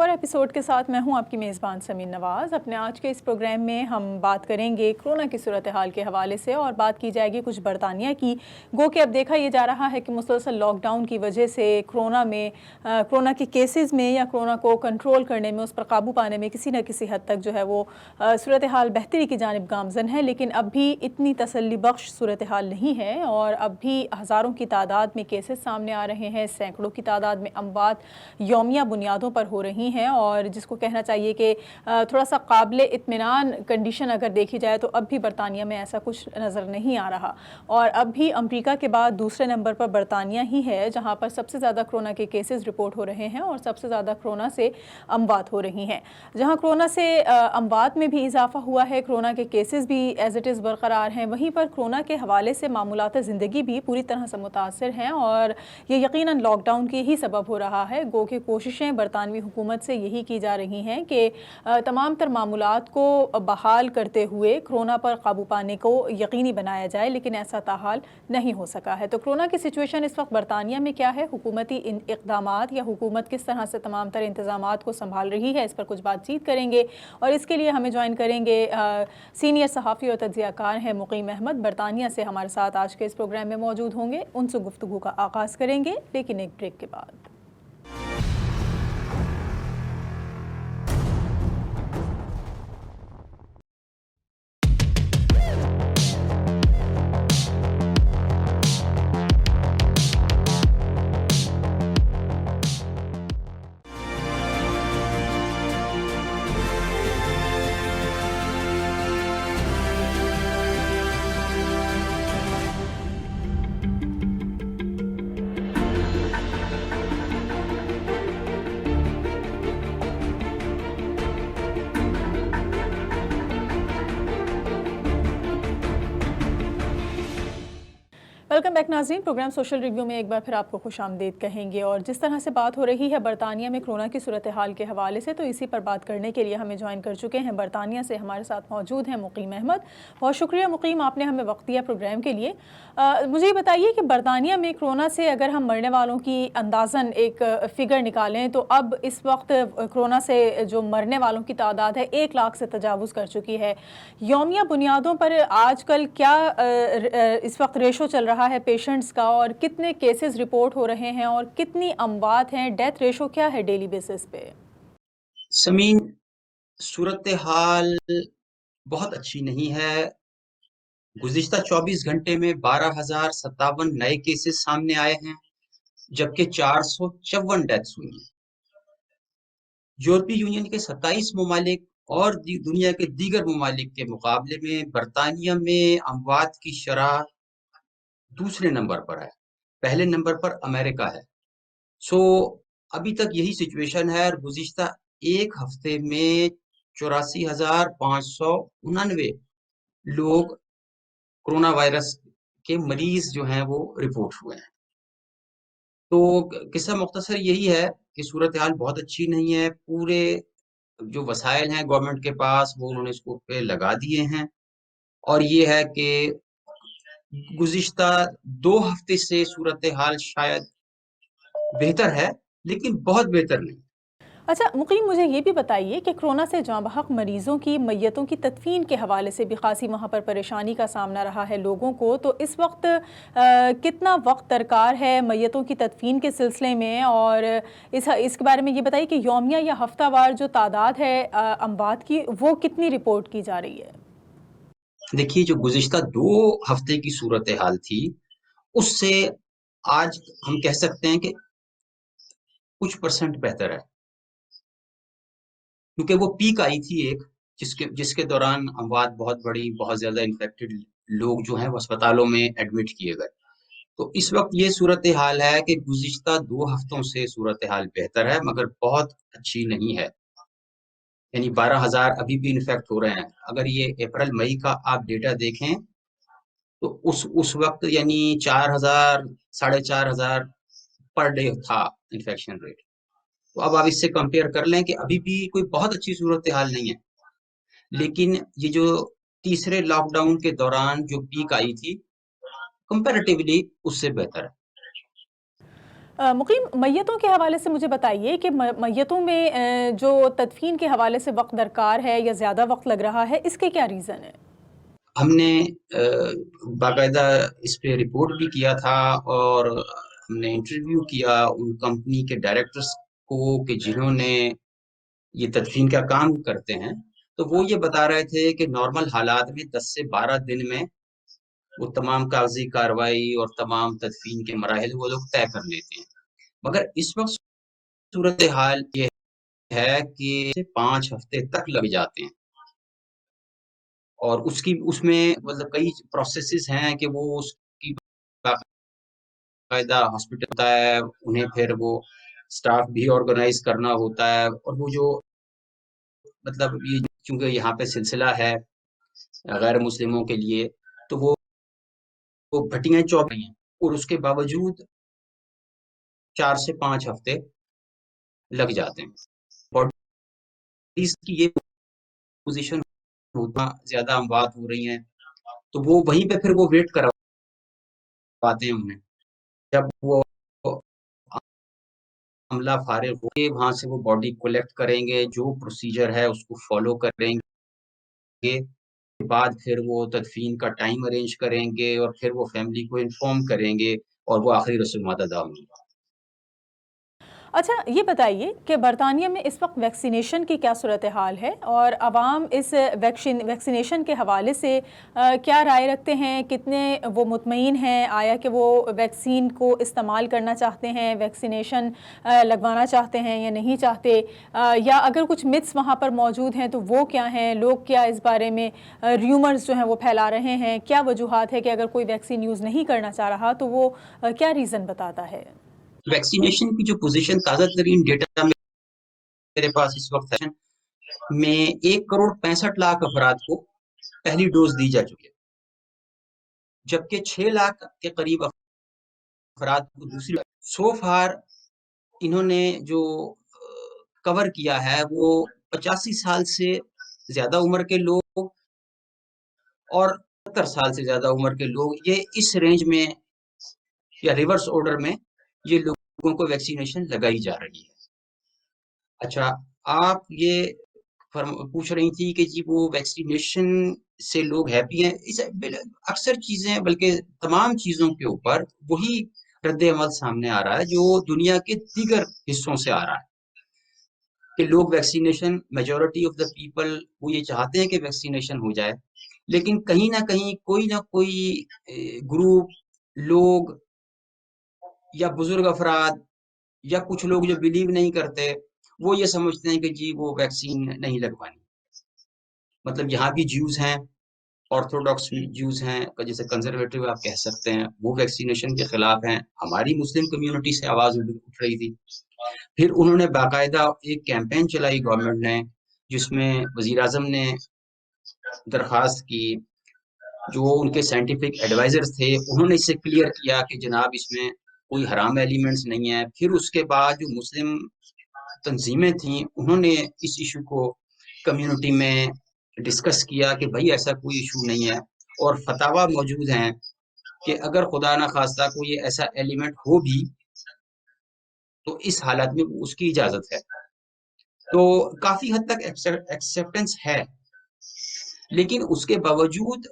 اور ایپیسوڈ کے ساتھ میں ہوں آپ کی میزبان سمین نواز۔ اپنے آج کے اس پروگرام میں ہم بات کریں گے کورونا کی صورتحال کے حوالے سے، اور بات کی جائے گی کچھ برطانیہ کی۔ گو کہ اب دیکھا یہ جا رہا ہے کہ مسلسل لاک ڈاؤن کی وجہ سے کورونا کے کیسز میں یا کورونا کو کنٹرول کرنے میں، اس پر قابو پانے میں کسی نہ کسی حد تک جو ہے وہ صورتحال بہتری کی جانب گامزن ہے، لیکن اب بھی اتنی تسلی بخش صورتحال نہیں ہے، اور اب بھی ہزاروں کی تعداد میں کیسز سامنے آ رہے ہیں، سینکڑوں کی تعداد میں اموات یومیہ بنیادوں پر ہو رہی ہیں، اور جس کو کہنا چاہیے کہ تھوڑا سا قابل اطمینان کنڈیشن اگر دیکھی جائے تو اب بھی برطانیہ میں ایسا کچھ نظر نہیں آ رہا، اور اب بھی امریکہ کے بعد دوسرے نمبر پر برطانیہ ہی ہے جہاں پر سب سے زیادہ کورونا کے کیسز رپورٹ ہو رہے ہیں اور سب سے زیادہ کورونا سے اموات ہو رہی ہیں۔ جہاں کورونا سے اموات میں بھی اضافہ ہوا ہے، کورونا کے کیسز بھی ایز اٹ از برقرار ہیں، وہیں پر کورونا کے حوالے سے معمولات زندگی بھی پوری طرح سے متاثر ہیں، اور یہ یقیناً لاک ڈاؤن کے ہی سبب ہو رہا ہے۔ گو کہ کوششیں برطانوی حکومت سے یہی کی جا رہی ہیں کہ تمام تر معمولات کو بحال کرتے ہوئے کورونا پر قابو پانے کو یقینی بنایا جائے، لیکن ایسا تاحال نہیں ہو سکا ہے۔ تو کورونا کی سچویشن اس وقت برطانیہ میں کیا ہے، حکومتی اقدامات یا حکومت کس طرح سے تمام تر انتظامات کو سنبھال رہی ہے، اس پر کچھ بات چیت کریں گے، اور اس کے لیے ہمیں جوائن کریں گے سینئر صحافی اور تجزیہ کار ہیں مقیم احمد، برطانیہ سے ہمارے ساتھ آج کے اس پروگرام میں موجود ہوں گے۔ ان سے گفتگو کا آغاز کریں گے لیکن ایک بریک کے بعد۔ ویلکم بیک ناظرین، پروگرام سوشل ریویو میں ایک بار پھر آپ کو خوش آمدید کہیں گے، اور جس طرح سے بات ہو رہی ہے برطانیہ میں کورونا کی صورتحال کے حوالے سے، تو اسی پر بات کرنے کے لیے ہمیں جوائن کر چکے ہیں برطانیہ سے ہمارے ساتھ موجود ہیں مقیم احمد۔ بہت شکریہ مقیم، آپ نے ہمیں وقت دیا پروگرام کے لیے۔ مجھے یہ بتائیے کہ برطانیہ میں کورونا سے اگر ہم مرنے والوں کی اندازاً ایک فگر نکالیں تو اب اس وقت کورونا سے جو مرنے والوں کی تعداد ہے 1 لاکھ سے تجاوز کر چکی ہے۔ یومیہ بنیادوں پر آج کل کیا اس وقت ریشو چل رہا ہے پیشنٹس کا، اور کتنے کیسز رپورٹ ہو رہے ہیں اور کتنی اموات ہیں، ڈیتھ ریشو کیا ہے ڈیلی بیسس پہ؟ سمین، صورتحال بہت اچھی نہیں ہے۔ گزشتہ 24 گھنٹے میں 12,057 نئے کیسز سامنے آئے ہیں، جبکہ 454 ڈیتھس ہوئی ہیں۔ یورپی یونین کے 27 ممالک اور دنیا کے دیگر ممالک کے مقابلے میں برطانیہ میں اموات کی شرح دوسرے نمبر پر ہے، پہلے نمبر پر امریکہ ہے۔ ابھی تک یہی سچویشن ہے، اور گزشتہ ایک ہفتے میں 84,599 لوگ کورونا وائرس کے مریض جو ہیں وہ رپورٹ ہوئے ہیں۔ تو قصہ مختصر یہی ہے کہ صورتحال بہت اچھی نہیں ہے۔ پورے جو وسائل ہیں گورنمنٹ کے پاس وہ انہوں نے اس کو پہ لگا دیے ہیں، اور یہ ہے کہ گزشتہ 2 ہفتے سے صورتحال شاید بہتر ہے، لیکن بہت بہتر نہیں۔ اچھا مقیم، مجھے یہ بھی بتائیے کہ کورونا سے جاں بحق مریضوں کی میتوں کی تدفین کے حوالے سے بھی خاصی وہاں پر پریشانی کا سامنا رہا ہے لوگوں کو، تو اس وقت کتنا وقت درکار ہے میتوں کی تدفین کے سلسلے میں، اور اس کے بارے میں یہ بتائیے کہ یومیہ یا ہفتہ وار جو تعداد ہے اموات کی وہ کتنی رپورٹ کی جا رہی ہے؟ دیکھیے، جو گزشتہ 2 ہفتے کی صورتحال تھی اس سے آج ہم کہہ سکتے ہیں کہ کچھ پرسنٹ بہتر ہے، کیونکہ وہ پیک آئی تھی ایک جس کے دوران اموات بہت بڑی، بہت زیادہ انفیکٹڈ لوگ جو ہیں وہ اسپتالوں میں ایڈمٹ کیے گئے۔ تو اس وقت یہ صورتحال ہے کہ گزشتہ 2 ہفتوں سے صورتحال بہتر ہے، مگر بہت اچھی نہیں ہے۔ یعنی 12,000 ابھی بھی انفیکٹ ہو رہے ہیں۔ اگر یہ اپریل مئی کا آپ ڈیٹا دیکھیں تو اس وقت یعنی 4,000 4,500 پر ڈے تھا انفیکشن ریٹ۔ تو اب آپ اس سے کمپیئر کر لیں کہ ابھی بھی کوئی بہت اچھی صورتحال نہیں ہے، لیکن یہ جو تیسرے لاک ڈاؤن کے دوران جو پیک آئی تھی کمپیریٹیولی اس سے بہتر ہے۔ مقیم، میتوں کے حوالے سے مجھے بتائیے کہ میتوں میں جو تدفین کے حوالے سے وقت درکار ہے یا زیادہ وقت لگ رہا ہے، اس کے کیا ریزن ہے؟ ہم نے باقاعدہ اس پہ رپورٹ بھی کیا تھا، اور ہم نے انٹرویو کیا ان کمپنی کے ڈائریکٹرز کو کہ جنہوں نے یہ تدفین کا کام کرتے ہیں، تو وہ یہ بتا رہے تھے کہ نارمل حالات میں 10 سے 12 دن میں وہ تمام کاغذی کارروائی اور تمام تدفین کے مراحل وہ لوگ طے کر لیتے ہیں، مگر اس وقت صورتحال یہ ہے کہ 5 ہفتے تک لگ جاتے ہیں، اور اس میں مطلب کئی پروسیسز ہیں کہ وہ اس کی باقاعدہ ہاسپٹل ہوتا ہے، انہیں پھر وہ سٹاف بھی آرگنائز کرنا ہوتا ہے، اور وہ جو مطلب یہ چونکہ یہاں پہ سلسلہ ہے غیر مسلموں کے لیے، تو وہ بھٹیاں چوک رہی ہیں، اور اس کے باوجود 4 سے 5 ہفتے لگ جاتے ہیں۔ باڈیز کی یہ پوزیشن ہوتا زیادہ اموات ہو رہی ہیں، تو وہ وہیں پہ پھر وہ ویٹ کرواتے ہیں انہیں، جب وہ عملہ فارغ ہو کے وہاں سے وہ باڈی کولیکٹ کریں گے، جو پروسیجر ہے اس کو فالو کریں گے، کے بعد پھر وہ تدفین کا ٹائم ارینج کریں گے، اور پھر وہ فیملی کو انفارم کریں گے، اور وہ آخری رسومات ادا ہوں گی۔ اچھا، یہ بتائیے کہ برطانیہ میں اس وقت ویکسینیشن کی کیا صورتحال ہے، اور عوام اس ویکسینیشن کے حوالے سے کیا رائے رکھتے ہیں؟ کتنے وہ مطمئن ہیں؟ آیا کہ وہ ویکسین کو استعمال کرنا چاہتے ہیں، ویکسینیشن لگوانا چاہتے ہیں یا نہیں چاہتے، یا اگر کچھ متس وہاں پر موجود ہیں تو وہ کیا ہیں؟ لوگ کیا اس بارے میں ریومرز جو ہیں وہ پھیلا رہے ہیں؟ کیا وجوہات ہے کہ اگر کوئی ویکسین یوز نہیں کرنا چاہ رہا تو وہ کیا ریزن بتاتا ہے؟ ویکسینیشن کی جو پوزیشن تازہ ترین ڈیٹا میرے پاس اس وقت ہے میں 1,65,00,000 افراد کو پہلی ڈوز دی جا چکی ہے، جبکہ 6 لاکھ کے قریب افراد کو دوسری۔ سو فار انہوں نے جو کور کیا ہے وہ 85 سال سے زیادہ عمر کے لوگ اور 70 سال سے زیادہ عمر کے لوگ، یہ اس رینج میں یا ریورس آرڈر میں یہ لوگوں کو ویکسینیشن لگائی جا رہی ہے۔ اچھا، آپ یہ پوچھ رہی تھی کہ جی وہ ویکسینیشن سے لوگ ہیپی ہیں، اکثر چیزیں بلکہ تمام چیزوں کے اوپر وہی رد عمل سامنے آ رہا ہے جو دنیا کے دیگر حصوں سے آ رہا ہے کہ لوگ vaccination, majority of the people وہ یہ چاہتے ہیں کہ ویکسینیشن ہو جائے، لیکن کہیں نہ کہیں کوئی نہ کوئی گروپ لوگ یا بزرگ افراد یا کچھ لوگ جو بلیو نہیں کرتے، وہ یہ سمجھتے ہیں کہ جی وہ ویکسین نہیں لگوانی۔ مطلب یہاں بھی جیوز ہیں، آرتھوڈاکس جیوز ہیں، جیسے کنزرویٹو آپ کہہ سکتے ہیں، وہ ویکسینیشن کے خلاف ہیں۔ ہماری مسلم کمیونٹی سے آواز اٹھ رہی تھی، پھر انہوں نے باقاعدہ ایک کیمپین چلائی گورنمنٹ نے، جس میں وزیر اعظم نے درخواست کی، جو ان کے سائنٹیفک ایڈوائزرز تھے انہوں نے اسے کلیئر کیا کہ جناب اس میں کوئی حرام ایلیمنٹس نہیں ہے۔ پھر اس کے بعد جو مسلم تنظیمیں تھیں انہوں نے اس ایشو کو کمیونٹی میں ڈسکس کیا کہ بھائی ایسا کوئی ایشو نہیں ہے، اور فتاویٰ موجود ہیں کہ اگر خدا نہ خواستہ کوئی ایسا ایلیمنٹ ہو بھی تو اس حالت میں اس کی اجازت ہے۔ تو کافی حد تک ایکسیپٹنس ہے، لیکن اس کے باوجود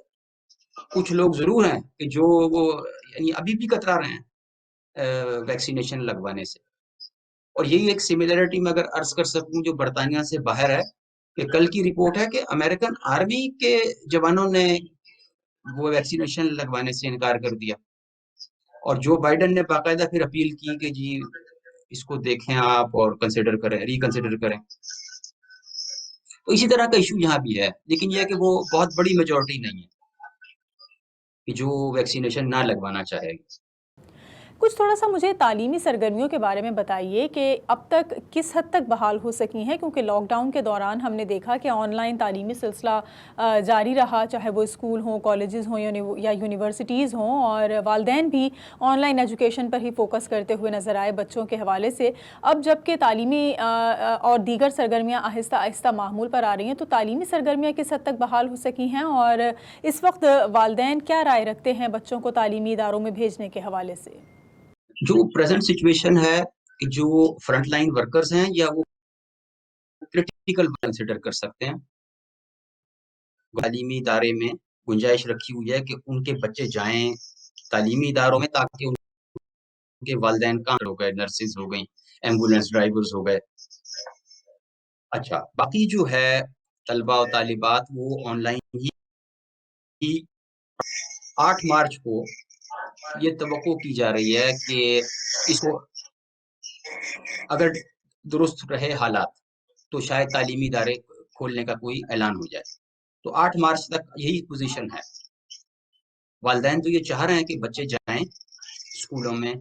کچھ لوگ ضرور ہیں کہ جو وہ یعنی ابھی بھی کترا رہے ہیں ویکسینیشن لگوانے سے۔ اور یہی ایک سملیرٹی میں اگر عرض کر سکوں جو برطانیہ سے باہر ہے، کہ کل کی رپورٹ ہے کہ امریکن آرمی کے جوانوں نے وہ ویکسینیشن لگوانے سے انکار کر دیا، اور جو بائیڈن نے باقاعدہ پھر اپیل کی کہ جی اس کو دیکھیں آپ اور کنسیڈر کریں، ریکنسیڈر کریں۔ تو اسی طرح کا ایشو یہاں بھی ہے، لیکن یہ ہے کہ وہ بہت بڑی میجورٹی نہیں ہے کہ جو ویکسینیشن نہ لگوانا چاہے گی۔ کچھ تھوڑا سا مجھے تعلیمی سرگرمیوں کے بارے میں بتائیے کہ اب تک کس حد تک بحال ہو سکی ہیں، کیونکہ لاک ڈاؤن کے دوران ہم نے دیکھا کہ آن لائن تعلیمی سلسلہ جاری رہا، چاہے وہ اسکول ہوں، کالجز ہوں یا یونیورسٹیز ہوں، اور والدین بھی on line education per he focus کرتے ہوئے نظر آئے بچوں کے حوالے سے۔ اب جب کہ تعلیمی اور دیگر سرگرمیاں آہستہ آہستہ معمول پر آ رہی ہیں، تو تعلیمی سرگرمیاں کس حد تک بحال ہو سکی ہیں، اور اس وقت والدین کیا رائے رکھتے ہیں بچوں کو تعلیمی اداروں میں بھیجنے کے حوالے سے؟ جو پریزنٹ سچویشن ہے کہ جو فرنٹ لائن ورکرز ہیں یا وہ کرٹیکل کنسیڈر کر سکتے ہیں. تعلیمی ادارے میں گنجائش رکھی ہوئی ہے کہ ان کے بچے جائیں تعلیمی اداروں میں تاکہ ان کے والدین کام ہو گئے، نرسز ہو گئیں، ایمبولینس ڈرائیورز ہو گئے. اچھا، باقی جو ہے طلبہ و طالبات وہ آن لائن ہی 8 مارچ کو یہ توقع کی جا رہی ہے کہ اس کو اگر درست رہے حالات تو شاید تعلیمی ادارے کھولنے کا کوئی اعلان ہو جائے. تو 8 مارچ تک یہی پوزیشن ہے. والدین تو یہ چاہ رہے ہیں کہ بچے جائیں اسکولوں میں،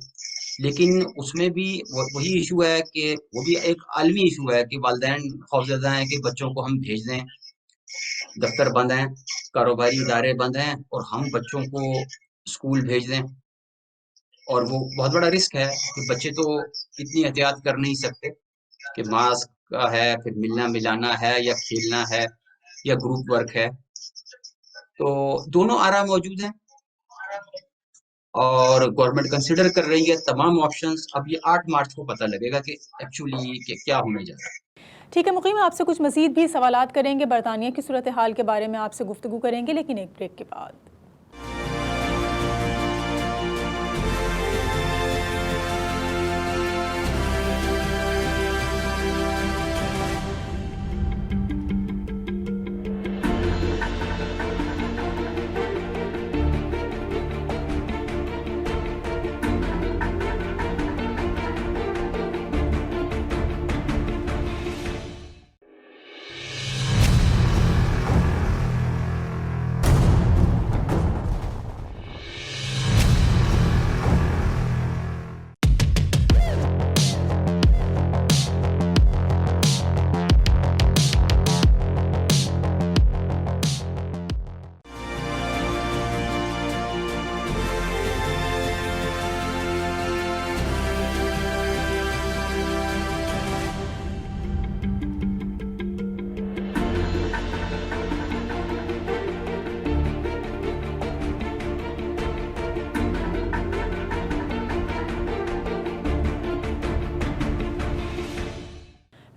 لیکن اس میں بھی وہی ایشو ہے کہ وہ بھی ایک عالمی ایشو ہے کہ والدین خوفزدہ ہیں کہ بچوں کو ہم بھیج دیں، دفتر بند ہیں، کاروباری ادارے بند ہیں اور ہم بچوں کو اسکول بھیج دیں. اور وہ بہت بڑا رسک ہے کہ بچے تو اتنی احتیاط کر نہیں سکتے کہ ماسک کا ہے، پھر ملنا ملانا ہے یا کھیلنا ہے یا گروپ ورک ہے. تو دونوں آرا موجود ہیں اور گورنمنٹ کنسیڈر کر رہی ہے تمام آپشنز. اب یہ 8 مارچ کو پتہ لگے گا کہ ایکچولی کہ کیا ہونے جا رہا ہے. ٹھیک ہے مقیم، آپ سے کچھ مزید بھی سوالات کریں گے، برطانیہ کی صورتحال کے بارے میں آپ سے گفتگو کریں گے، لیکن ایک بریک کے بعد.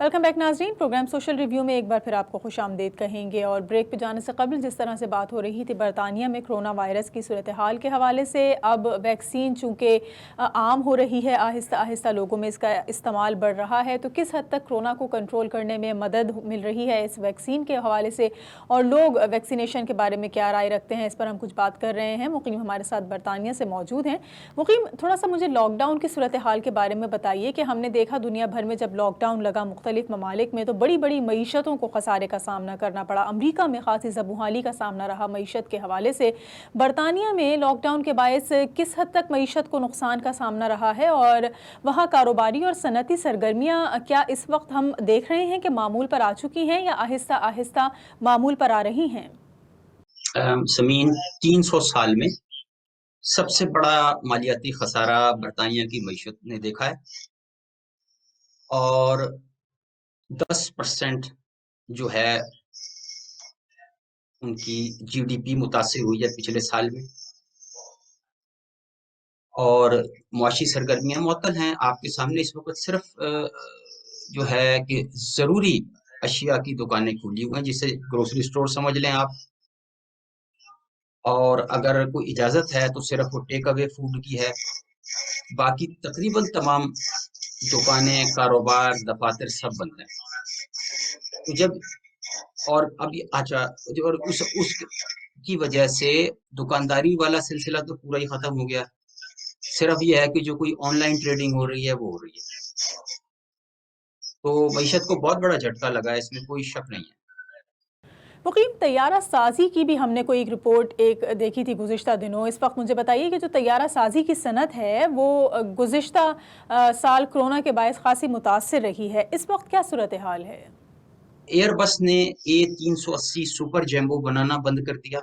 ویلکم بیک ناظرین، پروگرام سوشل ریویو میں ایک بار پھر آپ کو خوش آمدید کہیں گے. اور بریک پہ جانے سے قبل جس طرح سے بات ہو رہی تھی برطانیہ میں کرونا وائرس کی صورتحال کے حوالے سے، اب ویکسین چونکہ عام ہو رہی ہے، آہستہ آہستہ لوگوں میں اس کا استعمال بڑھ رہا ہے، تو کس حد تک کرونا کو کنٹرول کرنے میں مدد مل رہی ہے اس ویکسین کے حوالے سے، اور لوگ ویکسینیشن کے بارے میں کیا رائے رکھتے ہیں، اس پر ہم کچھ بات کر رہے ہیں. مقیم ہمارے ساتھ برطانیہ سے موجود ہیں. مقیم، تھوڑا سا مجھے لاک ڈاؤن کی صورتحال کے بارے میں بتائیے کہ ہم نے دیکھا دنیا بھر میں جب لاک ڈاؤن لگا مختلف ممالک میں تو بڑی بڑی معیشتوں کو خسارے کا سامنا کرنا پڑا. امریکہ میں خاصی زبونحالی کا سامنا رہا معیشت کے حوالے سے. برطانیہ میں لاک ڈاؤن کے باعث کس حد تک معیشت کو نقصان کا سامنا رہا ہے، اور وہاں کاروباری اور صنعتی سرگرمیاں کیا اس وقت ہم دیکھ رہے ہیں کہ معمول پر آ چکی ہیں یا آہستہ آہستہ معمول پر آ رہی ہیں؟ سمین، 300 سال میں سب سے بڑا مالیاتی خسارہ برطانیہ کی معیشت نے دیکھا ہے، اور 10% جو ہے ان کی جی ڈی پی متاثر ہوئی ہے پچھلے سال میں. اور معاشی سرگرمیاں معطل ہیں. آپ کے سامنے اس وقت صرف جو ہے کہ ضروری اشیاء کی دکانیں کھلی ہوئی ہیں، جسے گروسری سٹور سمجھ لیں آپ. اور اگر کوئی اجازت ہے تو صرف وہ ٹیک اوے فوڈ کی ہے. باقی تقریباً تمام دکانیں، کاروبار، دفاتر سب بند ہیں. تو جب اور اب اچھا، اور اس کی وجہ سے دکانداری والا سلسلہ تو پورا ہی ختم ہو گیا. صرف یہ ہے کہ جو کوئی آن لائن ٹریڈنگ ہو رہی ہے وہ ہو رہی ہے. تو معیشت کو بہت بڑا جھٹکا لگا ہے، اس میں کوئی شک نہیں ہے. مقیم، طیارہ سازی کی بھی ہم نے کوئی ایک رپورٹ دیکھی تھی گزشتہ دنوں. اس وقت مجھے بتائیے کہ جو طیارہ سازی کی صنعت ہے وہ گزشتہ سال کرونا کے باعث خاصی متاثر رہی ہے، اس وقت کیا صورتحال ہے؟ ایئر بس نے A380 سپر جیمبو بنانا بند کر دیا،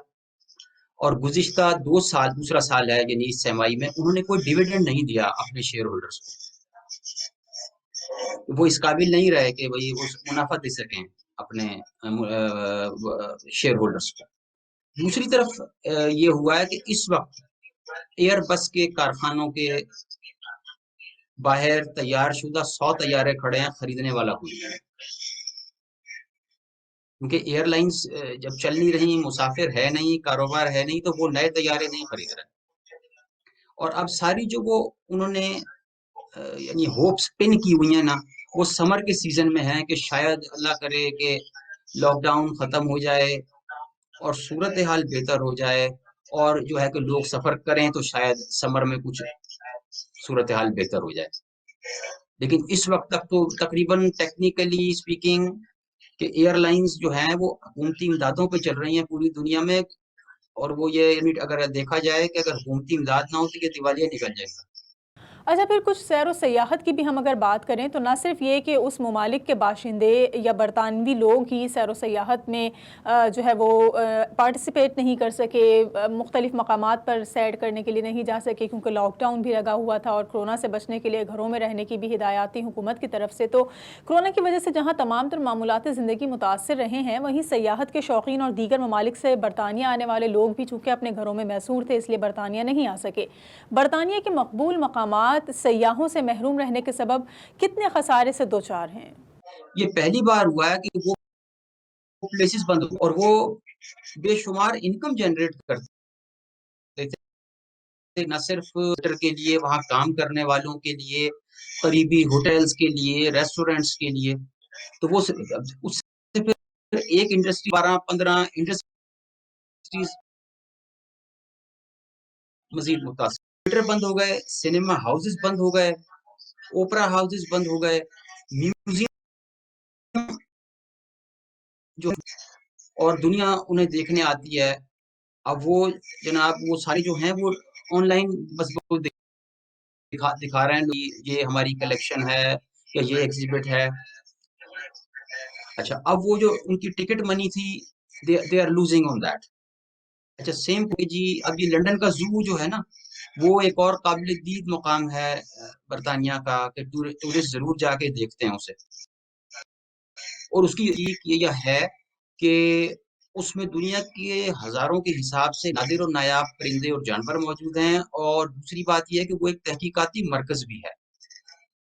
اور گزشتہ دوسرا سال ہے یعنی اس سمائی میں انہوں نے کوئی ڈیویڈنڈ نہیں دیا اپنے شیئر ہولڈرز کو. وہ اس قابل نہیں رہے کہ وہ منافع دے سکیں اپنے شیئر ہولڈرز کو. دوسری طرف یہ ہوا ہے کہ اس وقت ایئر بس کے کارخانوں کے باہر تیار شدہ 100 طیارے کھڑے ہیں، خریدنے والا کوئی نہیں ہے، کیونکہ ایئر لائنس جب چل نہیں رہی، مسافر ہے نہیں، کاروبار ہے نہیں، تو وہ نئے طیارے نہیں خرید رہے۔ اور اب ساری جو وہ انہوں نے یعنی ہوپس پن کی ہوئی ہیں نا، وہ سمر کے سیزن میں ہے کہ شاید اللہ کرے کہ لاک ڈاؤن ختم ہو جائے اور صورتحال بہتر ہو جائے، اور جو ہے کہ لوگ سفر کریں تو شاید سمر میں کچھ صورتحال بہتر ہو جائے۔ لیکن اس وقت تک تو تقریباً ٹیکنیکلی اسپیکنگ کہ ایئر لائنز جو ہیں وہ حکومتی امدادوں پہ چل رہی ہیں پوری دنیا میں، اور وہ یہ یعنی اگر دیکھا جائے کہ اگر حکومتی امداد نہ ہو تو یہ دیوالیہ نکل جائے گا۔ اچھا، پھر کچھ سیر و سیاحت کی بھی ہم اگر بات کریں تو نہ صرف یہ کہ اس ممالک کے باشندے یا برطانوی لوگ ہی سیر و سیاحت میں جو ہے وہ پارٹیسپیٹ نہیں کر سکے، مختلف مقامات پر سیر کرنے کے لیے نہیں جا سکے کیونکہ لاک ڈاؤن بھی لگا ہوا تھا اور کرونا سے بچنے کے لیے گھروں میں رہنے کی بھی ہدایات تھی حکومت کی طرف سے۔ تو کرونا کی وجہ سے جہاں تمام تر معمولات زندگی متاثر رہے ہیں، وہیں سیاحت کے شوقین اور دیگر ممالک سے برطانیہ آنے والے لوگ بھی چونکہ اپنے گھروں میں محصور تھے، اس لیے برطانیہ نہیں آ سکے۔ برطانیہ کے مقبول مقامات سیاحوں سے محروم رہنے کے سبب کتنے خسارے سے دوچار ہیں؟ یہ پہلی بار ہوا ہے کہ وہ پلیسز بند ہو اور وہ بے شمار انکم جنریٹ کرتے تھے، نہ صرف کے لیے، وہاں کام کرنے والوں کے لیے، قریبی ہوٹلز کے لیے، ریسٹورنٹس کے لیے۔ تو وہ اس سے پھر ایک انڈسٹری 12-15 انڈسٹریز مزید متاثر، تھیٹر بند ہو گئے، سنیما ہاؤسز بند ہو گئے، اوپرا ہاؤسز بند ہو گئے، میوزیم جو اور دنیا انہیں دیکھنے آتی ہے۔ اب وہ جناب وہ ساری جو ہیں وہ آن لائن بس وہ دکھا رہے ہیں یہ ہماری کلیکشن ہے یا یہ ایگزیبٹ ہے۔ اچھا، اب وہ جو ان کی ٹکٹ منی تھی they are losing on that. اچھا سیم جی، اب یہ لنڈن کا زو جو ہے نا، وہ ایک اور قابل دید مقام ہے برطانیہ کا کہ ٹورسٹ ضرور جا کے دیکھتے ہیں اسے، اور اس کی یہ ہے کہ اس میں دنیا کے ہزاروں کے حساب سے نادر و نایاب پرندے اور جانور موجود ہیں، اور دوسری بات یہ ہے کہ وہ ایک تحقیقاتی مرکز بھی ہے،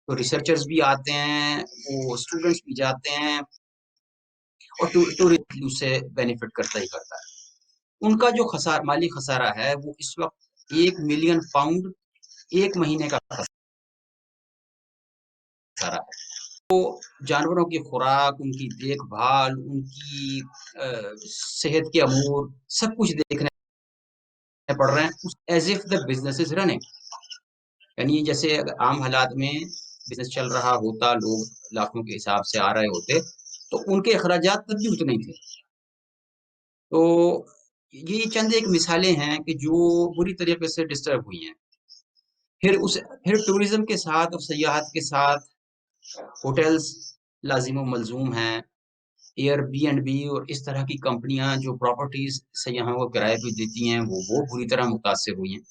تو ریسرچرز بھی آتے ہیں، وہ اسٹوڈنٹس بھی جاتے ہیں، اور ٹورسٹ سے بینیفٹ کرتا ہی کرتا ہے۔ ان کا جو مالی خسارہ ہے وہ اس وقت 1 ملین پاؤنڈ ایک مہینے کا خسارہ ہے۔ تو جانوروں کی خوراک، ان کی دیکھ بھال، ان کی صحت کے امور سب کچھ دیکھنے پڑ رہے ہیں as if the business is running, یعنی جیسے عام حالات میں بزنس چل رہا ہوتا، لوگ لاکھوں کے حساب سے آ رہے ہوتے، تو ان کے اخراجات تب بھی اتنے ہی تھے۔ تو یہ چند ایک مثالیں ہیں کہ جو بری طریقے سے ڈسٹرب ہوئی ہیں۔ پھر ٹورزم کے ساتھ اور سیاحت کے ساتھ ہوٹلز لازم و ملزوم ہیں، ایئر بی اینڈ بی اور اس طرح کی کمپنیاں جو پراپرٹیز سیاحوں کو کرائے پہ دیتی ہیں وہ بری طرح متاثر ہوئی ہیں۔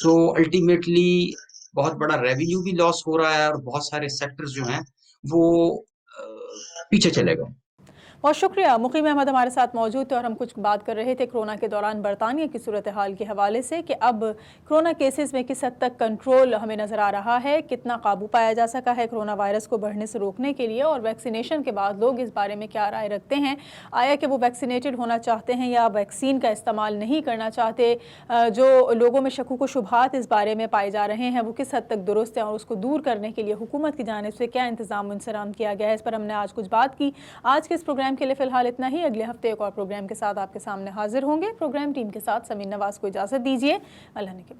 تو الٹیمیٹلی بہت بڑا ریونیو بھی لاس ہو رہا ہے، اور بہت سارے سیکٹرز جو ہیں وہ پیچھے چلے گئے۔ بہت شکریہ، مقیم احمد ہمارے ساتھ موجود تھے اور ہم کچھ بات کر رہے تھے کرونا کے دوران برطانیہ کی صورتحال کے حوالے سے کہ اب کرونا کیسز میں کس حد تک کنٹرول ہمیں نظر آ رہا ہے، کتنا قابو پایا جا سکا ہے کرونا وائرس کو بڑھنے سے روکنے کے لیے، اور ویکسینیشن کے بعد لوگ اس بارے میں کیا رائے رکھتے ہیں، آیا کہ وہ ویکسینیٹڈ ہونا چاہتے ہیں یا ویکسین کا استعمال نہیں کرنا چاہتے، جو لوگوں میں شکوک و شبہات اس بارے میں پائے جا رہے ہیں وہ کس حد تک درست ہیں، اور اس کو دور کرنے کے لیے حکومت کی جانب سے کیا انتظام انصرام کیا گیا ہے، اس پر ہم نے آج کچھ بات کی۔ آج کے اس پروگرام کے لیے فی الحال اتنا ہی، اگلے ہفتے ایک اور پروگرام کے ساتھ آپ کے سامنے حاضر ہوں گے۔ پروگرام ٹیم کے ساتھ سمین نواز کو اجازت دیجیے، اللہ نے کے